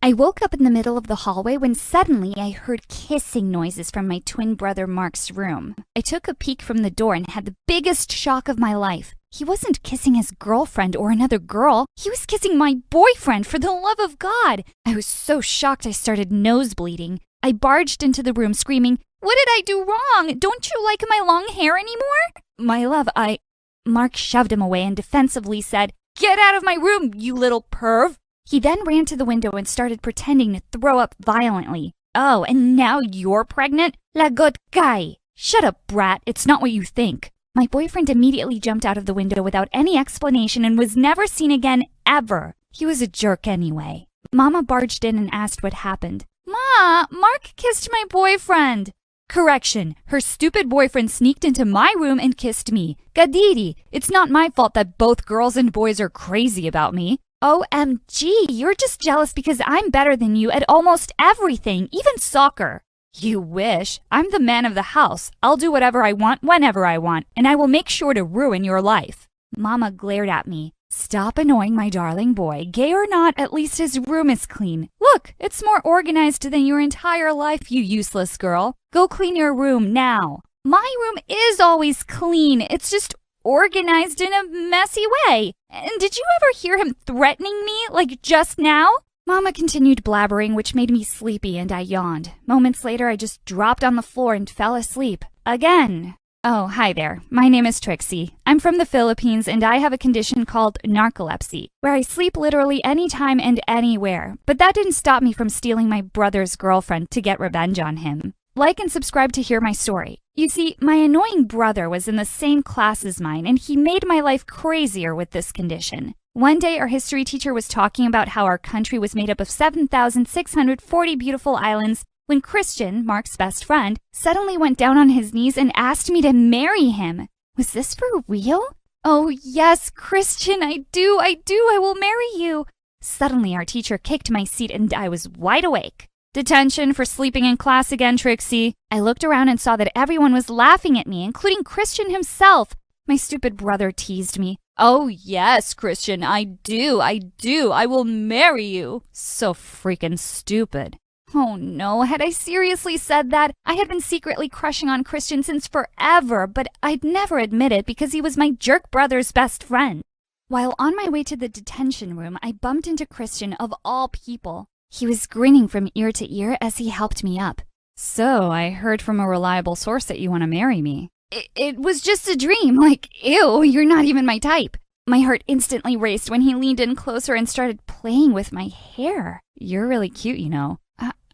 I woke up in the middle of the hallway when suddenly I heard kissing noises from my twin brother Mark's room. I took a peek from the door and had the biggest shock of my life. He wasn't kissing his girlfriend or another girl. He was kissing my boyfriend, for the love of God. I was so shocked I started nosebleeding. I barged into the room screaming, "What did I do wrong? Don't you like my long hair anymore?" "My love, Mark shoved him away and defensively said, "Get out of my room, you little perv." He then ran to the window and started pretending to throw up violently. "Oh, and now you're pregnant? Lagot kai." "Shut up, brat. It's not what you think." My boyfriend immediately jumped out of the window without any explanation and was never seen again, ever. He was a jerk anyway. Mama barged in and asked what happened. "Ma, Mark kissed my boyfriend." "Correction, her stupid boyfriend sneaked into my room and kissed me. Gadidi, it's not my fault that both girls and boys are crazy about me." "OMG, you're just jealous because I'm better than you at almost everything, even soccer." "You wish. I'm the man of the house. I'll do whatever I want whenever I want, and I will make sure to ruin your life." Mama glared at me. "Stop annoying my darling boy. Gay or not, at least his room is clean. Look, it's more organized than your entire life, you useless girl. Go clean your room now." "My room is always clean. It's just organized in a messy way. And did you ever hear him threatening me, like just now?" Mama continued blabbering, which made me sleepy, and I yawned. Moments later, I just dropped on the floor and fell asleep. Again. "Oh, hi there. My name is Trixie. I'm from the Philippines, and I have a condition called narcolepsy, where I sleep literally anytime and anywhere. But that didn't stop me from stealing my brother's girlfriend to get revenge on him. Like and subscribe to hear my story. You see, my annoying brother was in the same class as mine, and he made my life crazier with this condition. One day, our history teacher was talking about how our country was made up of 7,640 beautiful islands when Christian, Mark's best friend, suddenly went down on his knees and asked me to marry him. Was this for real? "Oh, yes, Christian, I do, I will marry you." Suddenly, our teacher kicked my seat and I was wide awake. "Detention for sleeping in class again, Trixie." I looked around and saw that everyone was laughing at me, including Christian himself. My stupid brother teased me. "Oh, yes, Christian, I do. I will marry you." So freaking stupid. Oh no, had I seriously said that? I had been secretly crushing on Christian since forever, but I'd never admit it because he was my jerk brother's best friend. While on my way to the detention room, I bumped into Christian of all people. He was grinning from ear to ear as he helped me up. "So, I heard from a reliable source that you want to marry me." It was just a dream. Like, ew, you're not even my type." My heart instantly raced when he leaned in closer and started playing with my hair. "You're really cute, you know."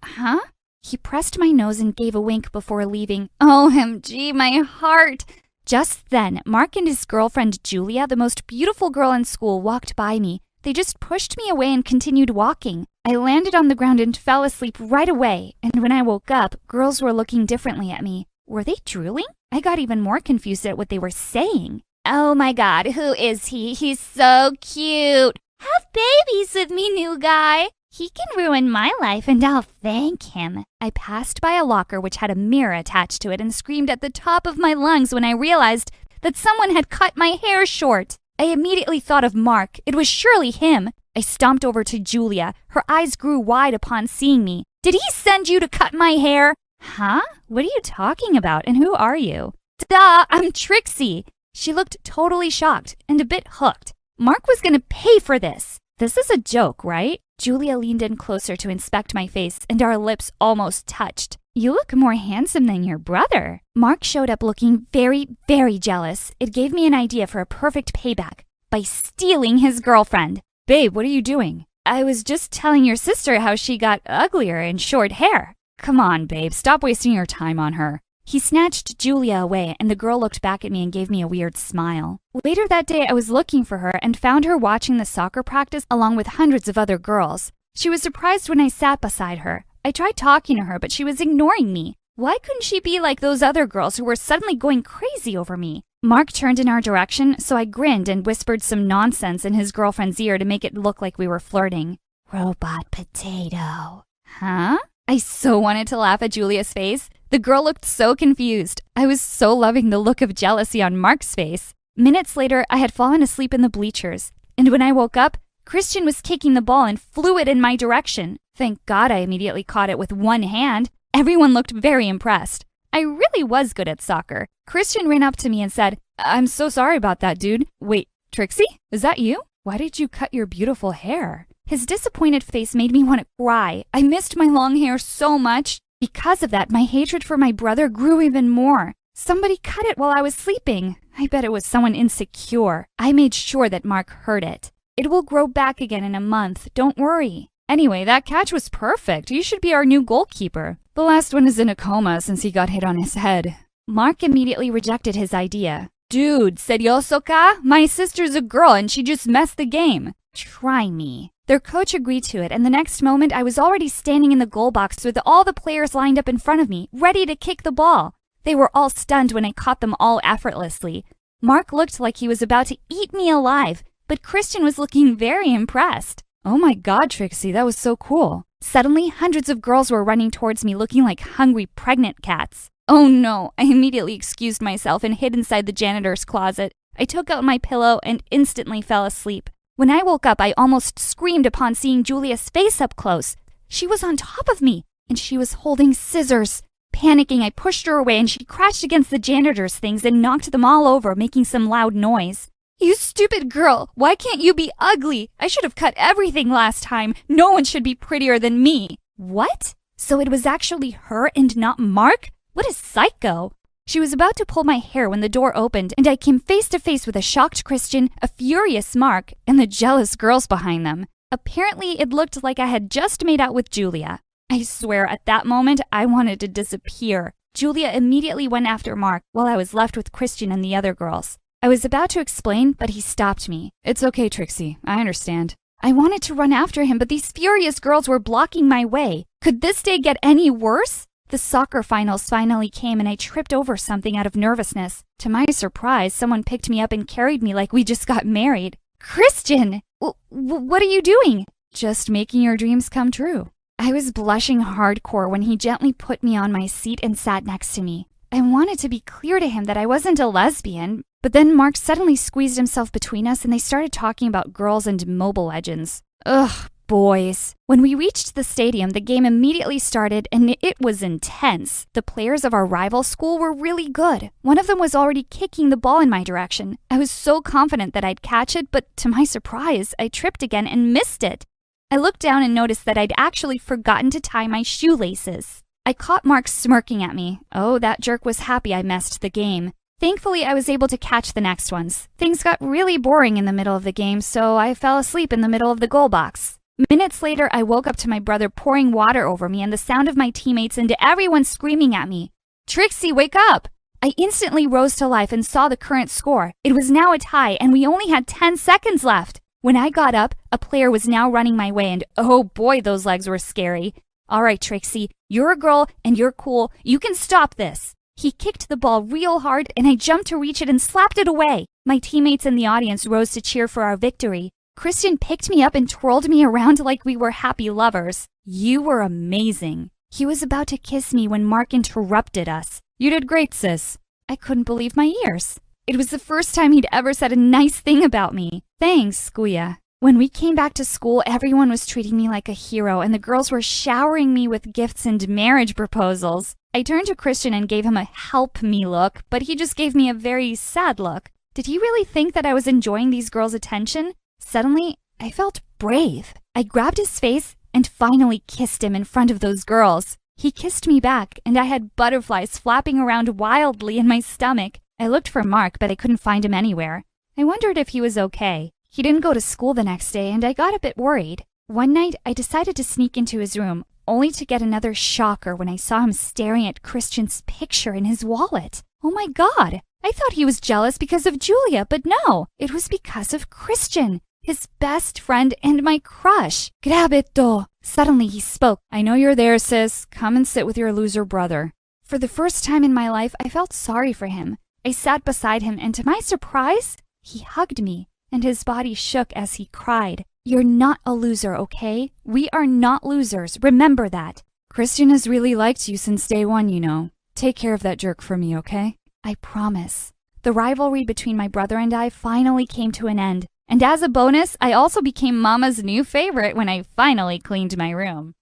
Huh? He pressed my nose and gave a wink before leaving. OMG, my heart. Just then, Mark and his girlfriend Julia, the most beautiful girl in school, walked by me. They just pushed me away and continued walking. I landed on the ground and fell asleep right away, and when I woke up, girls were looking differently at me. Were they drooling? I got even more confused at what they were saying. "Oh my God, who is he? He's so cute. Have babies with me, new guy. He can ruin my life and I'll thank him." I passed by a locker which had a mirror attached to it and screamed at the top of my lungs when I realized that someone had cut my hair short. I immediately thought of Mark. It was surely him. I stomped over to Julia. Her eyes grew wide upon seeing me. "Did he send you to cut my hair?" "Huh? What are you talking about, and who are you?" "Duh, I'm Trixie." She looked totally shocked and a bit hooked. "Mark was gonna pay for this. This is a joke, right?" Julia leaned in closer to inspect my face, and our lips almost touched. "You look more handsome than your brother." Mark showed up looking very, very jealous. It gave me an idea for a perfect payback. By stealing his girlfriend. "Babe, what are you doing?" "I was just telling your sister how she got uglier in short hair." "Come on, babe, stop wasting your time on her." He snatched Julia away, and the girl looked back at me and gave me a weird smile. Later that day, I was looking for her and found her watching the soccer practice along with hundreds of other girls. She was surprised when I sat beside her. I tried talking to her, but she was ignoring me. Why couldn't she be like those other girls who were suddenly going crazy over me? Mark turned in our direction, so I grinned and whispered some nonsense in his girlfriend's ear to make it look like we were flirting. "Robot potato." Huh? I so wanted to laugh at Julia's face. The girl looked so confused. I was so loving the look of jealousy on Mark's face. Minutes later, I had fallen asleep in the bleachers, and when I woke up, Christian was kicking the ball and flew it in my direction. Thank God I immediately caught it with one hand. Everyone looked very impressed. I really was good at soccer. Christian ran up to me and said, "I'm so sorry about that, dude." Wait, Trixie? Is that you? Why did you cut your beautiful hair? His disappointed face made me want to cry. I missed my long hair so much. Because of that, my hatred for my brother grew even more. Somebody cut it while I was sleeping. I bet it was someone insecure. I made sure that Mark heard it. It will grow back again in a month, don't worry. Anyway, that catch was perfect. You should be our new goalkeeper. The last one is in a coma since he got hit on his head. Mark immediately rejected his idea. Dude, seryoso ka? My sister's a girl and she just messed the game. Try me. Their coach agreed to it, and the next moment I was already standing in the goal box with all the players lined up in front of me, ready to kick the ball. They were all stunned when I caught them all effortlessly. Mark looked like he was about to eat me alive, but Christian was looking very impressed. Oh my God, Trixie, that was so cool. Suddenly, hundreds of girls were running towards me looking like hungry pregnant cats. Oh no, I immediately excused myself and hid inside the janitor's closet. I took out my pillow and instantly fell asleep. When I woke up, I almost screamed upon seeing Julia's face up close. She was on top of me, and she was holding scissors. Panicking, I pushed her away, and she crashed against the janitor's things and knocked them all over, making some loud noise. You stupid girl! Why can't you be ugly? I should have cut everything last time. No one should be prettier than me. What? So it was actually her and not Mark? What a psycho! She was about to pull my hair when the door opened, and I came face to face with a shocked Christian, a furious Mark, and the jealous girls behind them. Apparently, it looked like I had just made out with Julia. I swear, at that moment, I wanted to disappear. Julia immediately went after Mark, while I was left with Christian and the other girls. I was about to explain, but he stopped me. It's okay, Trixie. I understand. I wanted to run after him, but these furious girls were blocking my way. Could this day get any worse? The soccer finals finally came and I tripped over something out of nervousness. To my surprise, someone picked me up and carried me like we just got married. Christian! What are you doing? Just making your dreams come true. I was blushing hardcore when he gently put me on my seat and sat next to me. I wanted to be clear to him that I wasn't a lesbian, but then Mark suddenly squeezed himself between us and they started talking about girls and Mobile Legends. Ugh. Boys. When we reached the stadium, the game immediately started and it was intense. The players of our rival school were really good. One of them was already kicking the ball in my direction. I was so confident that I'd catch it, but to my surprise, I tripped again and missed it. I looked down and noticed that I'd actually forgotten to tie my shoelaces. I caught Mark smirking at me. Oh, that jerk was happy I messed the game. Thankfully, I was able to catch the next ones. Things got really boring in the middle of the game, so I fell asleep in the middle of the goal box. Minutes later, I woke up to my brother pouring water over me and the sound of my teammates and to everyone screaming at me. Trixie, wake up! I instantly rose to life and saw the current score. It was now a tie and we only had 10 seconds left. When I got up, a player was now running my way and oh boy, those legs were scary. All right, Trixie, you're a girl and you're cool. You can stop this. He kicked the ball real hard and I jumped to reach it and slapped it away. My teammates in the audience rose to cheer for our victory. Christian picked me up and twirled me around like we were happy lovers. You were amazing. He was about to kiss me when Mark interrupted us. You did great, sis. I couldn't believe my ears. It was the first time he'd ever said a nice thing about me. Thanks, Skuya. When we came back to school, everyone was treating me like a hero and the girls were showering me with gifts and marriage proposals. I turned to Christian and gave him a help me look, but he just gave me a very sad look. Did he really think that I was enjoying these girls' attention? Suddenly, I felt brave. I grabbed his face and finally kissed him in front of those girls. He kissed me back, and I had butterflies flapping around wildly in my stomach. I looked for Mark, but I couldn't find him anywhere. I wondered if he was okay. He didn't go to school the next day, and I got a bit worried. One night, I decided to sneak into his room, only to get another shocker when I saw him staring at Christian's picture in his wallet. Oh my God! I thought he was jealous because of Julia, but no, it was because of Christian. His best friend and my crush. Grabito. Suddenly he spoke. I know you're there, sis. Come and sit with your loser brother. For the first time in my life, I felt sorry for him. I sat beside him and to my surprise, he hugged me and his body shook as he cried. You're not a loser, okay? We are not losers. Remember that. Christian has really liked you since day one, you know. Take care of that jerk for me, okay? I promise. The rivalry between my brother and I finally came to an end. And as a bonus, I also became Mama's new favorite when I finally cleaned my room.